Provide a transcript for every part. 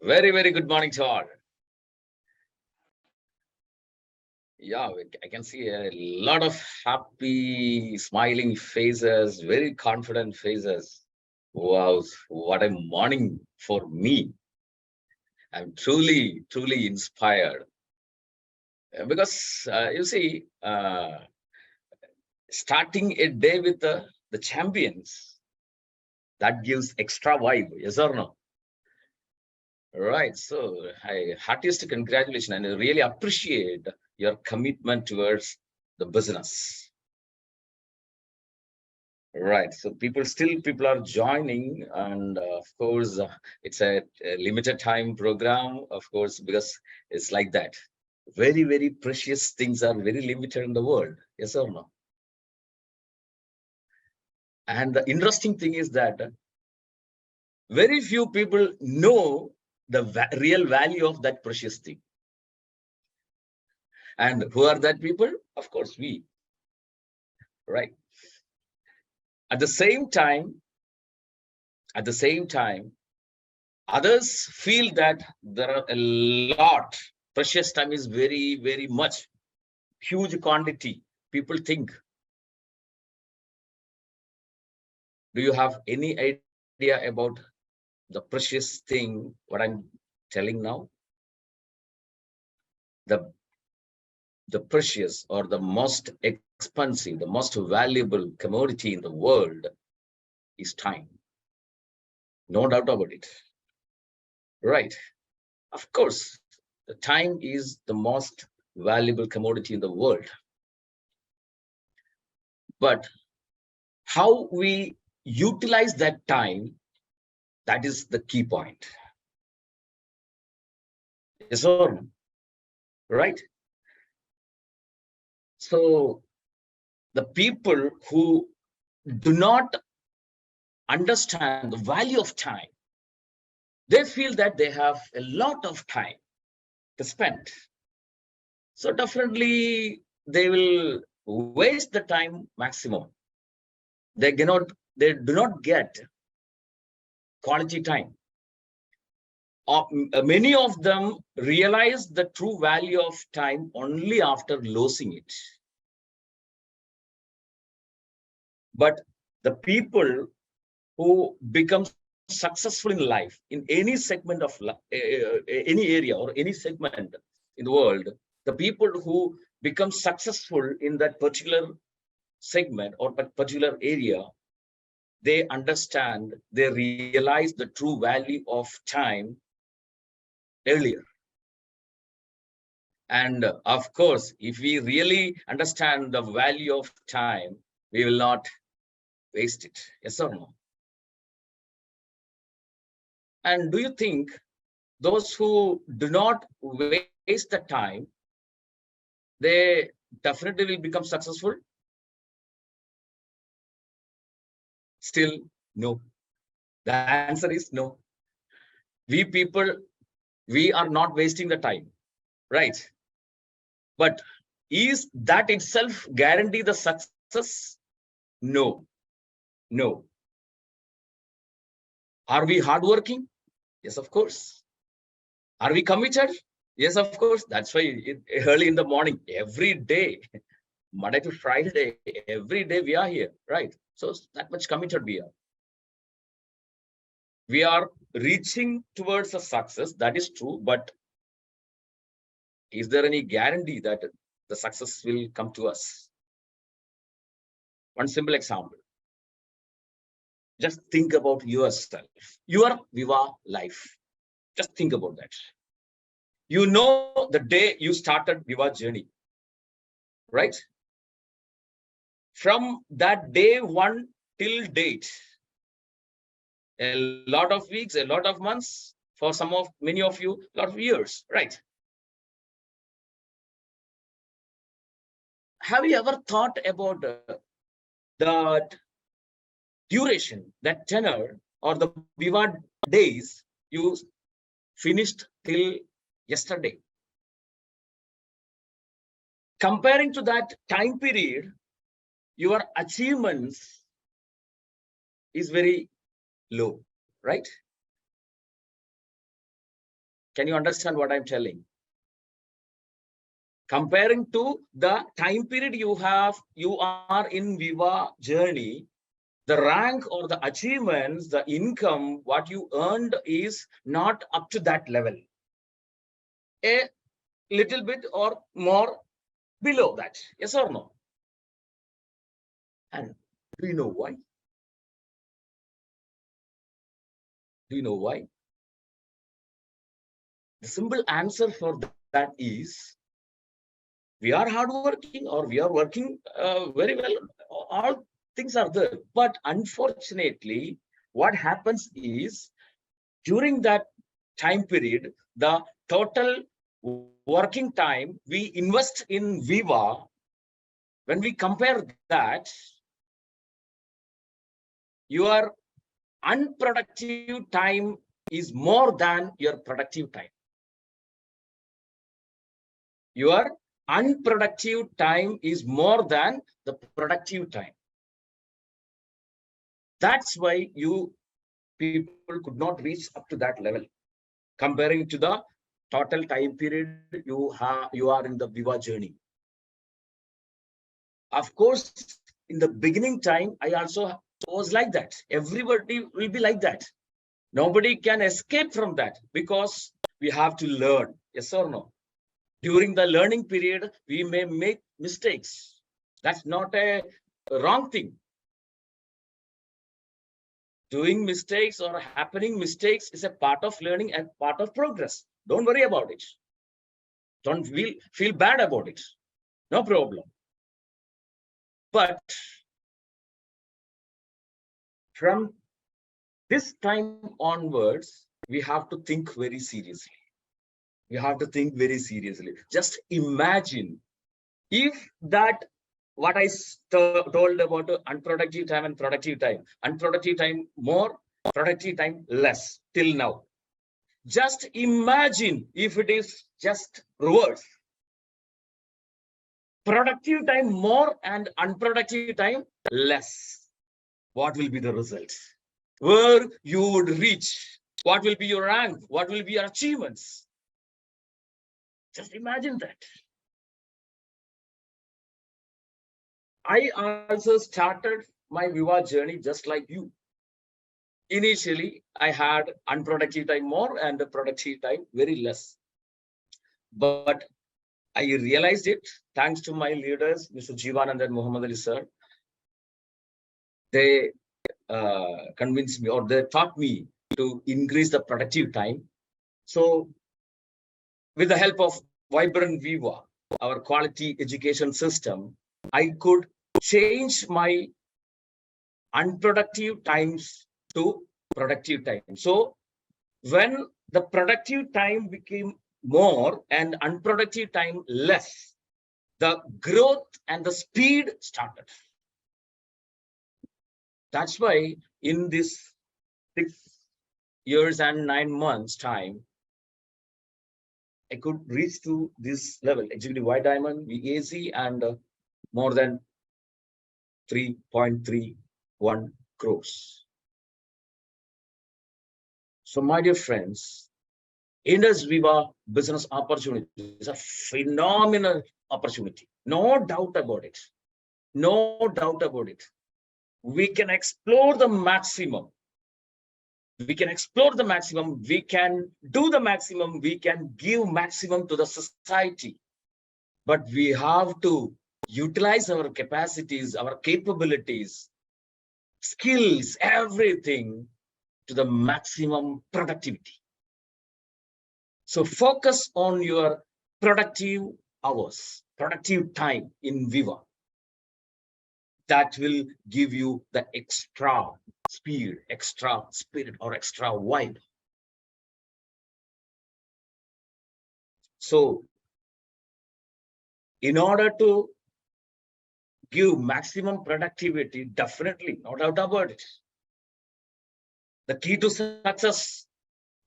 Very, very good morning to all. Yeah, I can see a lot of happy, smiling faces, very confident faces. Wow, what a morning for me. I'm truly, truly inspired. Because you see, starting a day with the champions, that gives extra vibe, yes or no? Right. So heartiest congratulations, and I really appreciate your commitment towards the business. Right. So people are joining, and of course, it's a limited time program, of course, because it's like that. Very, very precious things are very limited in the world. Yes or no? And the interesting thing is that very few people know the real value of that precious thing. And who are that people? Of course, we. Right. At the same time, others feel that there are a lot. Precious time is very, very much, huge quantity. People think. Do you have any idea about the precious thing, what I'm telling now? The, the precious or the most expensive, the most valuable commodity in the world is time. No doubt about it. Right. Of course, the time is the most valuable commodity in the world. But how we utilize that time, that is the key point. Yes or no? Right? So the people who do not understand the value of time, they feel that they have a lot of time to spend. So definitely they will waste the time maximum. They do not get quality time. Many of them realize the true value of time only after losing it. But the people who become successful in life, in any segment of any area or any segment in the world, the people who become successful in that particular segment or particular area, they understand, they realize the true value of time earlier. And of course, if we really understand the value of time, we will not waste it. Yes or no? And do you think those who do not waste the time, they definitely will become successful? Still, no. The answer is no. We people, we are not wasting the time, right? But is that itself guarantee the success? No, no. Are we hardworking? Yes, of course. Are we committed? Yes, of course. That's why early in the morning, every day, Monday to Friday, every day we are here, right? So that much committed we are. We are reaching towards a success, that is true, but is there any guarantee that the success will come to us? One simple example. Just think about yourself, your Viva life. Just think about that. You know the day you started Viva journey, right? From that day one till date, a lot of weeks, a lot of months, for many of you, a lot of years, right? Have you ever thought about that duration, that tenor, or the Viva days you finished till yesterday? Comparing to that time period, your achievements is very low, right? Can you understand what I'm telling? Comparing to the time period you are in Viva journey, the rank or the achievements, the income, what you earned is not up to that level. A little bit or more below that. Yes or no? And do you know why? Do you know why? The simple answer for that is we are hardworking or we are working very well. All things are there. But unfortunately, what happens is during that time period, the total working time we invest in Viva, when we compare that, your unproductive time is more than your productive time. Your unproductive time is more than the productive time. That's why you people could not reach up to that level. Comparing to the total time period you are in the Viva journey. Of course, in the beginning time, I also was like that. Everybody will be like that. Nobody can escape from that because we have to learn. Yes or no? During the learning period, we may make mistakes. That's not a wrong thing. Doing mistakes or happening mistakes is a part of learning and part of progress. Don't worry about it. Don't feel bad about it. No problem. But from this time onwards, we have to think very seriously. We have to think very seriously. Just imagine if that what I told about unproductive time and productive time. Unproductive time more, productive time less till now. Just imagine if it is just reverse. Productive time more and unproductive time less. What will be the result? Where you would reach? What will be your rank? What will be your achievements? Just imagine that. I also started my Viva journey just like you. Initially, I had unproductive time more and the productive time very less. But I realized it thanks to my leaders, Mr. Jivanand and Muhammad Ali sir. They convinced me or they taught me to increase the productive time. So with the help of VibrantViva, our quality education system, I could change my unproductive times to productive time. So when the productive time became more and unproductive time less, the growth and the speed started. That's why in this 6 years and 9 months time, I could reach to this level, executive white diamond, VAC, and more than 3.31 crores. So my dear friends, IndusViva business opportunity is a phenomenal opportunity. No doubt about it. No doubt about it. We can explore the maximum. We can explore the maximum. We can do the maximum. We can give maximum to the society. But we have to utilize our capacities, our capabilities, skills, everything to the maximum productivity. So focus on your productive hours, productive time in Viva. That will give you the extra speed, extra spirit, or extra vibe. So in order to give maximum productivity, definitely, no doubt about it. The key to success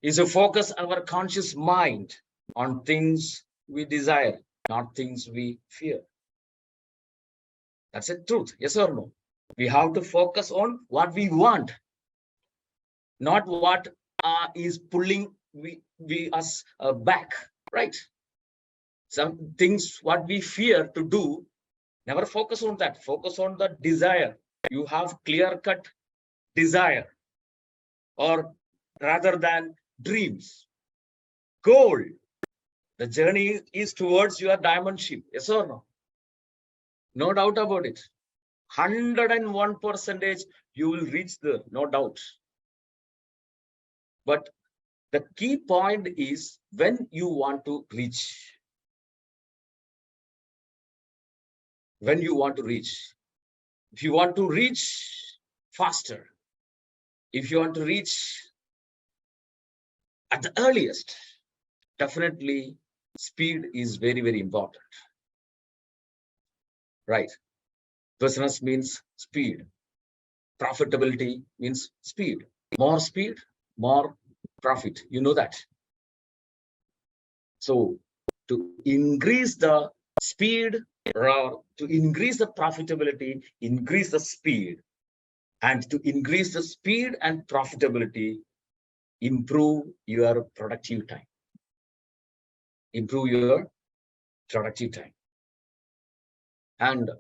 is to focus our conscious mind on things we desire, not things we fear. That's the truth, yes or no? We have to focus on what we want, not what is pulling us back, right? Some things what we fear to do, never focus on that. Focus on the desire. You have clear-cut desire, or rather than dreams, goal. The journey is towards your diamond ship. Yes or no? No doubt about it. 101% you will reach there, no doubt. But the key point is when you want to reach. When you want to reach. If you want to reach faster, if you want to reach at the earliest, definitely speed is very, very important. Right? Business means speed. Profitability means speed. More speed, more profit. You know that. So to increase the speed, or to increase the profitability, increase the speed. And to increase the speed and profitability, improve your productive time. Improve your productive time. And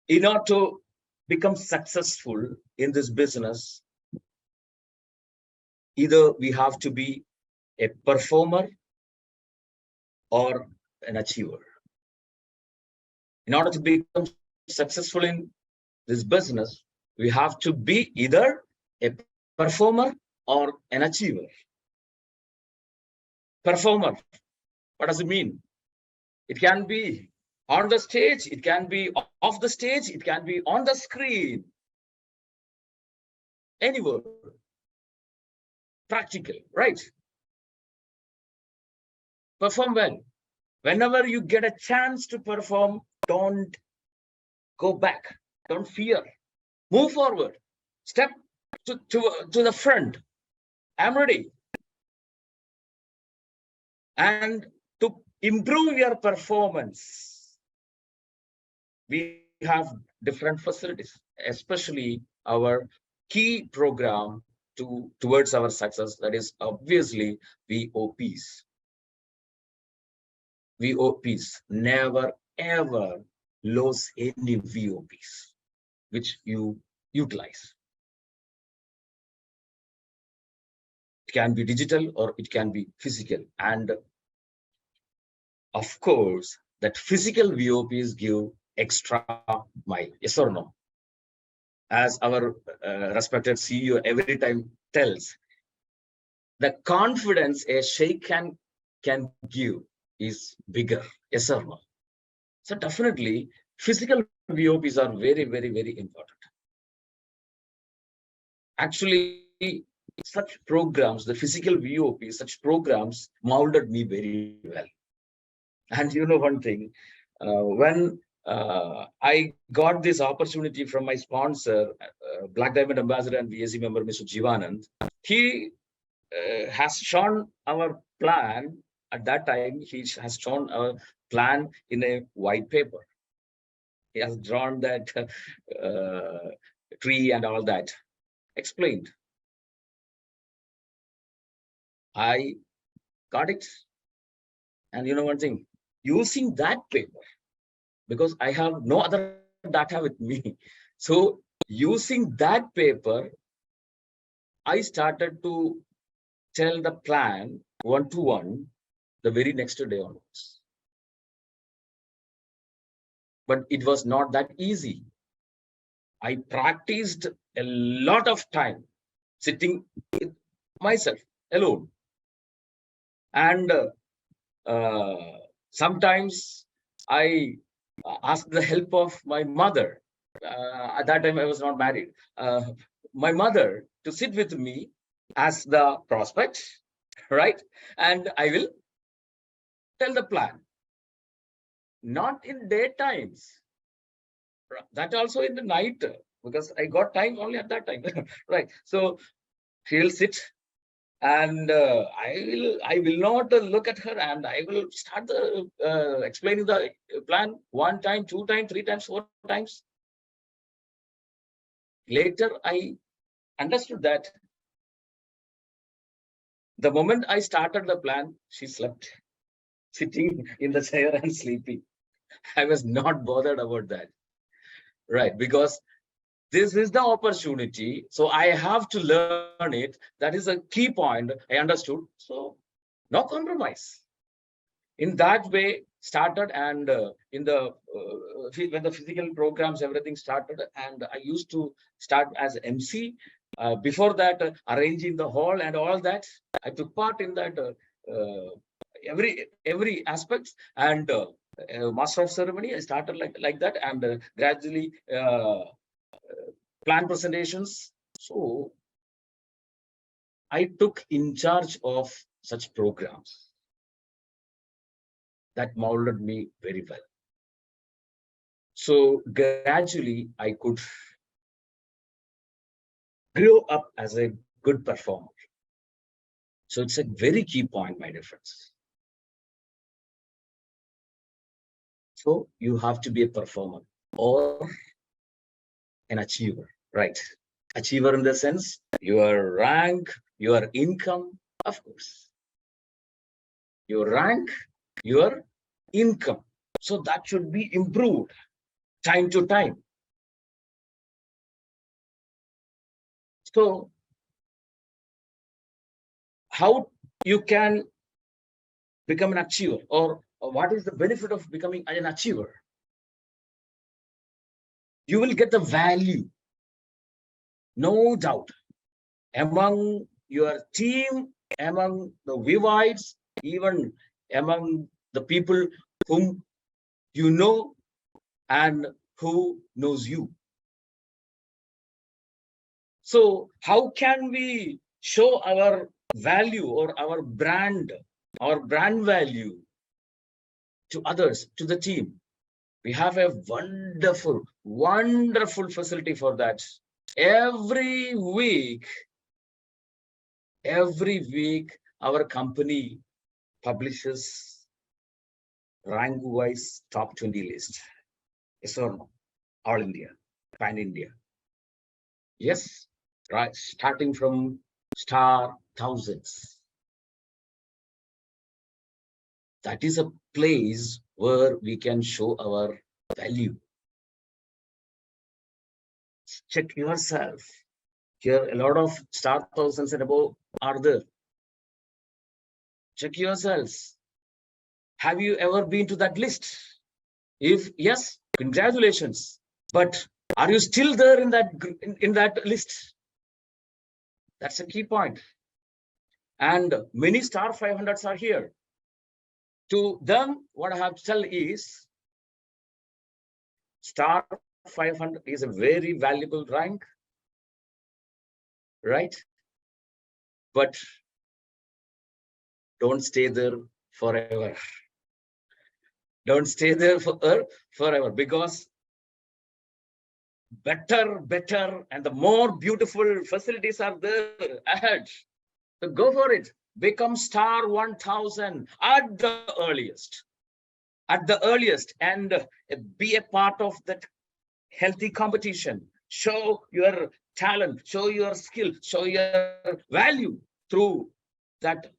in order to become successful in this business, either we have to be a performer or an achiever. In order to become successful in this business, we have to be either a performer or an achiever. Performer, what does it mean? It can be on the stage, it can be off the stage, it can be on the screen, anywhere. Practical, right? Perform well. Whenever you get a chance to perform, don't go back. Don't fear. Move forward. Step to the front. I'm ready. And to improve your performance, we have different facilities, especially our key program towards our success, that is obviously VOPs. VOPs, never ever lose any VOPs which you utilize. It can be digital or it can be physical, and of course that physical VOPs give extra mile. Yes or no? As our respected CEO every time tells, the confidence a shake can give is bigger. Yes or no? So definitely physical VOPs are very, very, very important. Actually, such programs, the physical VOPs, such programs molded me very well. And you know one thing, when I got this opportunity from my sponsor, Black Diamond Ambassador and VSC member, Mr. Jivanand, he has shown our plan. At that time, he has shown our plan in a white paper. He has drawn that tree and all that, explained. I got it. And you know one thing, using that paper, because I have no other data with me. So using that paper, I started to tell the plan one-to-one the very next day onwards. But it was not that easy. I practiced a lot of time sitting with myself alone. And sometimes I asked the help of my mother. At that time, I was not married. My mother to sit with me as the prospect, right? And I will tell the plan. Not in daytimes. That also in the night, because I got time only at that time, right? So she'll sit, and I will not look at her, and I will start the explaining the plan one time, two times, three times, four times. Later, I understood that The moment I started the plan, she slept, sitting in the chair and sleeping. I was not bothered about that, right? Because this is the opportunity. So I have to learn it. That is a key point. I understood. So no compromise. In that way, started, and in the when the physical programs, everything started, and I used to start as MC. Before that, arranging the hall and all that, I took part in that every aspects, and master of ceremony. I started like that, and gradually plan presentations. So I took in charge of such programs that molded me very well. So gradually I could grow up as a good performer. So it's a very key point, my dear friends. So you have to be a performer or an achiever, right? Achiever in the sense your rank, your income, of course. Your rank, your income. So that should be improved time to time. So how you can become an achiever, or what is the benefit of becoming an achiever? You will get the value, no doubt, among your team, among the Vivites, even among the people whom you know and who knows you. So how can we show our value or our brand value to others, to the team? We have a wonderful facility for that. Every week, our company publishes rank-wise top 20 list. Yes or no? All India, pan India. Yes, right. Starting from star thousands. That is a place where we can show our value. Check yourself. Here, a lot of star thousands and above are there. Check yourselves. Have you ever been to that list? If yes, congratulations. But are you still there in that list? That's a key point. And many star 500s are here. To them, what I have to tell is, star 500 is a very valuable rank, right? But don't stay there forever. Don't stay there forever, because better, and the more beautiful facilities are there ahead. So go for it. Become star 1000 at the earliest, and be a part of that healthy competition. Show your talent, show your skill, show your value through that,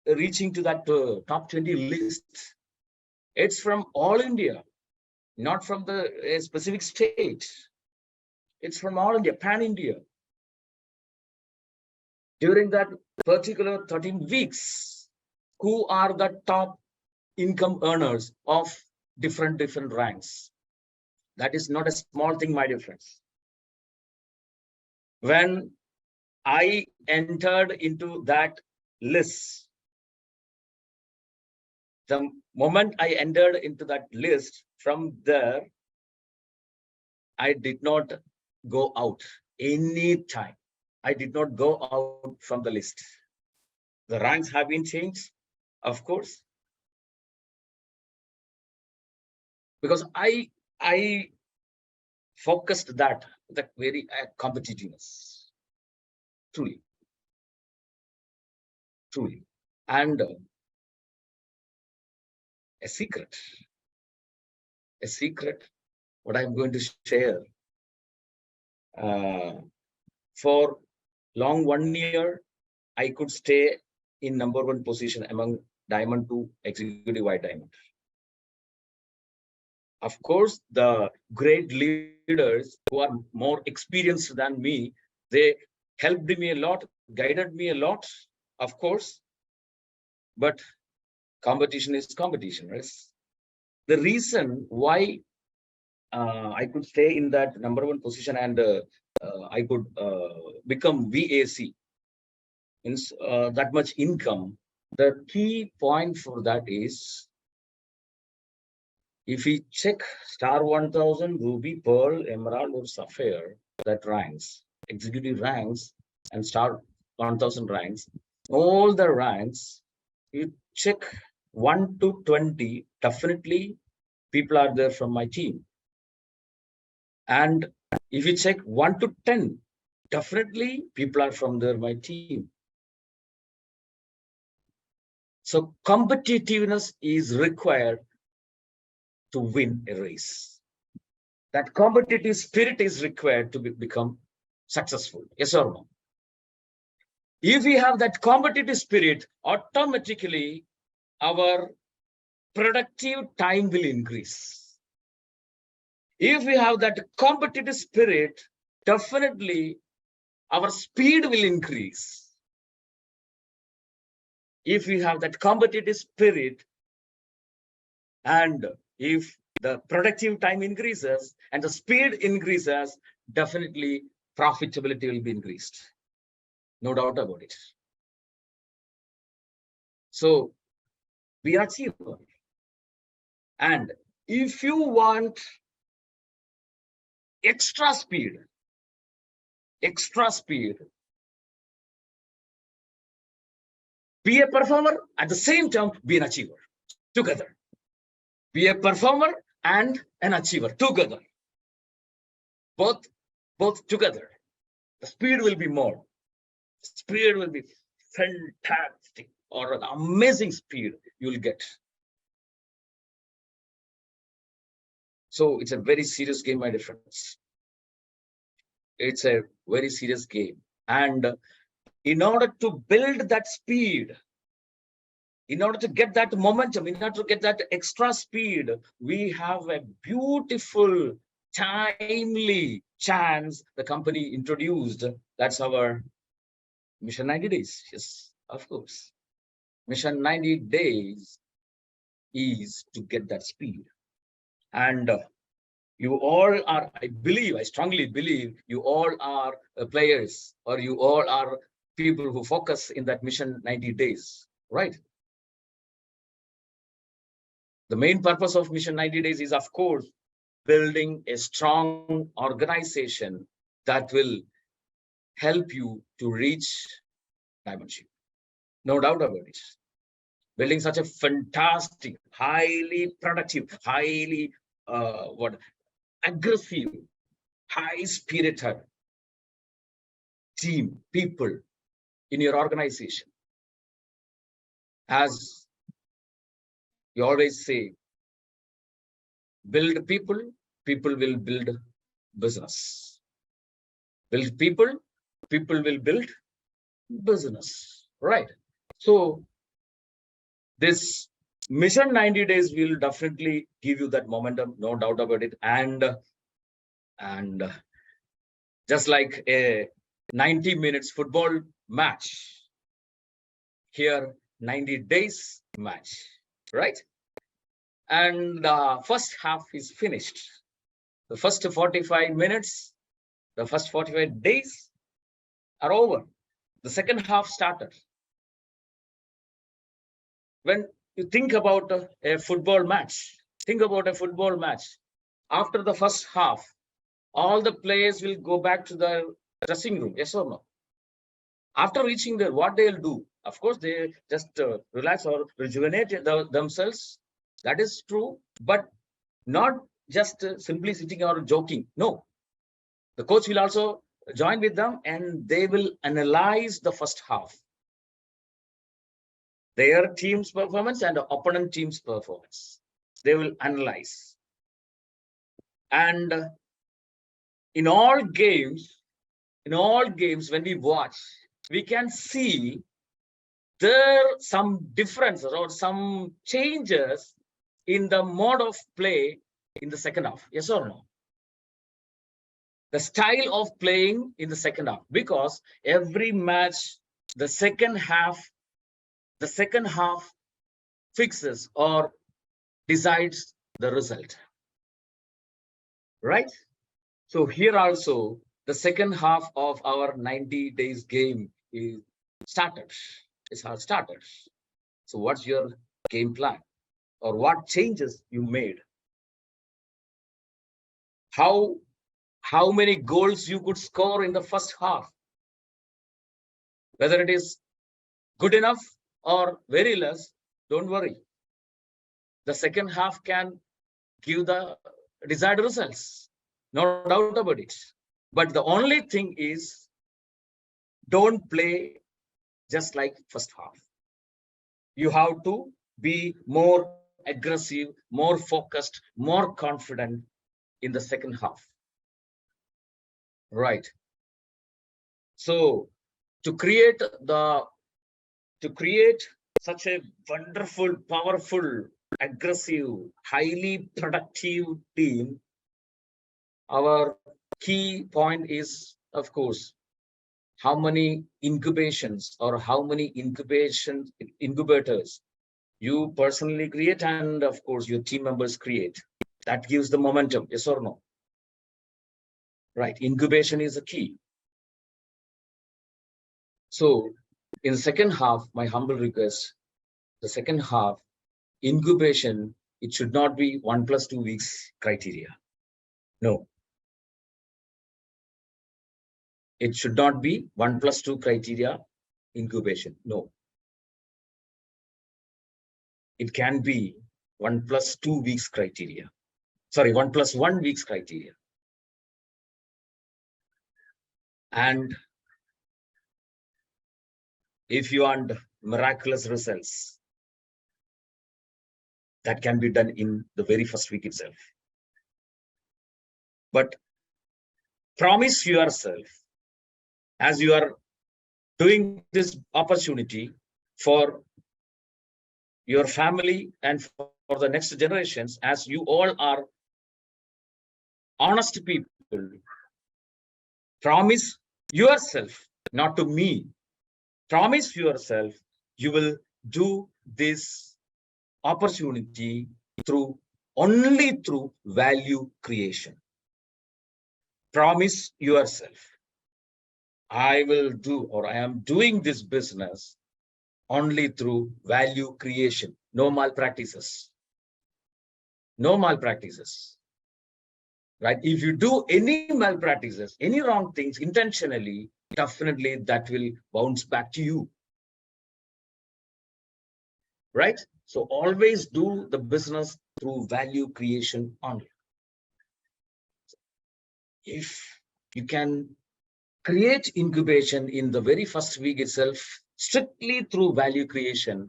reaching to that top 20 list. It's from all India, not from the specific state. It's from all India, pan India. During that particular 13 weeks, who are the top income earners of different ranks? That is not a small thing, my dear friends. When I entered into that list, the moment I entered into that list, from there, I did not go out any time. I did not go out from the list. The ranks have been changed, of course, because I focused that very competitiveness, truly, and a secret, what I'm going to share. For long 1 year, I could stay in #1 position among Diamond 2 Executive White Diamond. Of course, the great leaders who are more experienced than me, they helped me a lot, guided me a lot, of course. But competition is competition, right? The reason why I could stay in that #1 position and I could become VAC, means that much income. The key point for that is, if we check star 1000, ruby, pearl, emerald, or sapphire, that ranks, executive ranks, and star 1000 ranks, all the ranks, you check 1 to 20, definitely people are there from my team. And if you check 1 to 10, definitely people are from there, my team. So competitiveness is required to win a race. That competitive spirit is required to become successful. Yes or no? If we have that competitive spirit, automatically our productive time will increase. If we have that competitive spirit, definitely our speed will increase. If we have that competitive spirit, and if the productive time increases and the speed increases, definitely profitability will be increased. No doubt about it. So we are achiever. And if you want extra speed, be a performer, at the same time, be an achiever together. Be a performer and an achiever together. Both together. The speed will be more. Speed will be fantastic, or an amazing speed you will get. So it's a very serious game, my dear friends. It's a very serious game. And in order to build that speed, in order to get that momentum, in order to get that extra speed, we have a beautiful, timely chance the company introduced. That's our Mission 90 Days. Yes, of course. Mission 90 Days is to get that speed. And you all are, I strongly believe, you all are players, or you all are people who focus in that Mission 90 Days, right? The main purpose of Mission 90 Days is, of course, building a strong organization that will help you to reach diamondship. No doubt about it. Building such a fantastic, highly productive, highly aggressive, high-spirited team, people in your organization. As you always say, build people, people will build business. Build people, people will build business, right? So this Mission 90 Days will definitely give you that momentum, no doubt about it. And just like a 90 minutes football match, here 90 days match, right? And the first half is finished. The first 45 minutes, the first 45 days are over. The second half started. When you think about a football match, think about a football match. After the first half, all the players will go back to their dressing room, yes or no? After reaching there, what they'll do? Of course, they just relax or rejuvenate themselves. That is true, but not just simply sitting or joking. No, the coach will also join with them, and they will analyze the first half, their team's performance and the opponent team's performance. They will analyze. And in all games, when we watch, we can see there some differences or some changes in the mode of play in the second half? Yes or no? The style of playing in the second half, because every match, the second half fixes or decides the result, right? So here also, the second half of our 90 days game is started. It's how it started. So what's your game plan, or what changes you made? How many goals you could score in the first half? Whether it is good enough or very less, don't worry. The second half can give the desired results, no doubt about it. But the only thing is, don't play just like first half. You have to be more aggressive, more focused, more confident in the second half. Right. So to create such a wonderful, powerful, aggressive, highly productive team, our key point is, of course, how many incubations or how many incubators you personally create, and of course your team members create. That gives the momentum, yes or no? Right, incubation is the key. So in the second half, my humble request, the second half incubation, it should not be 1 + 2 weeks criteria. No, it should not be 1 + 2 criteria incubation. No, it can be 1 + 2 weeks criteria. Sorry, 1 + 1 weeks criteria. And if you want miraculous results, that can be done in the very first week itself. But promise yourself, as you are doing this opportunity for your family and for the next generations, as you all are honest people, promise yourself, not to me, promise yourself you will do this opportunity only through value creation. Promise yourself, I will do, or I am doing this business only through value creation. No malpractices. No malpractices. Right? If you do any malpractices, any wrong things intentionally, definitely that will bounce back to you. Right? So always do the business through value creation only. If you can create incubation in the very first week itself, strictly through value creation,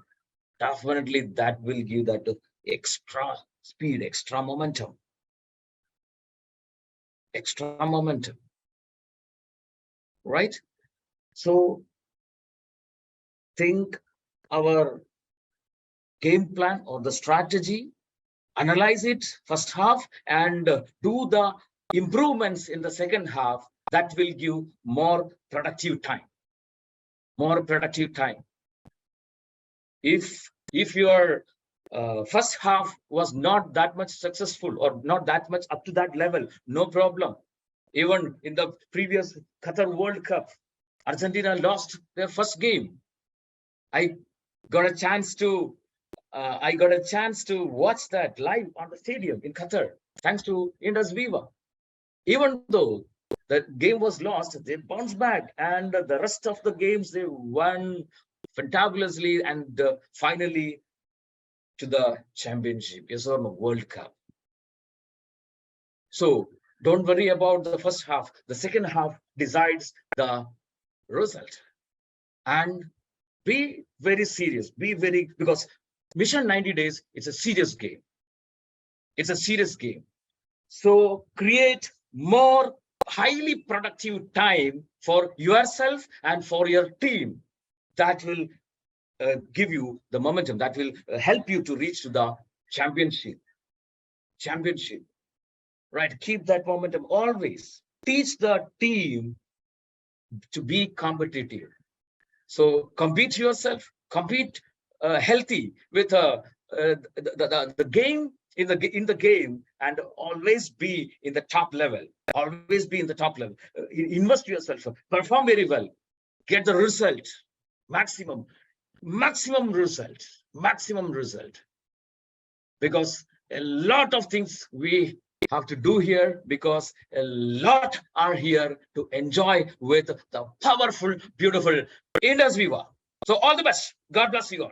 definitely that will give that extra speed, extra momentum. Extra momentum. Right? So think our game plan or the strategy, analyze it first half, and do the improvements in the second half. That will give more productive time. More productive time. If your first half was not that much successful or not that much up to that level, no problem. Even in the previous Qatar World Cup, Argentina lost their first game. I got a chance to watch that live on the stadium in Qatar, thanks to IndusViva. Even though the game was lost, they bounced back, and the rest of the games they won fantabulously, and finally to the championship, yes or no, World Cup. So don't worry about the first half. The second half decides the result. And be very serious. Because Mission 90 Days, it's a serious game. It's a serious game. So create more highly productive time for yourself and for your team. That will give you the momentum, that will help you to reach to the championship. Championship, right? Keep that momentum always. Teach the team to be competitive. So compete yourself, compete healthy with the game in the game, and always be in the top level. Always be in the top level. Invest yourself, perform very well, get the result, maximum, maximum result, maximum result. Because a lot of things we have to do here, because a lot are here to enjoy with the powerful, beautiful IndusViva. So all the best. God bless you all.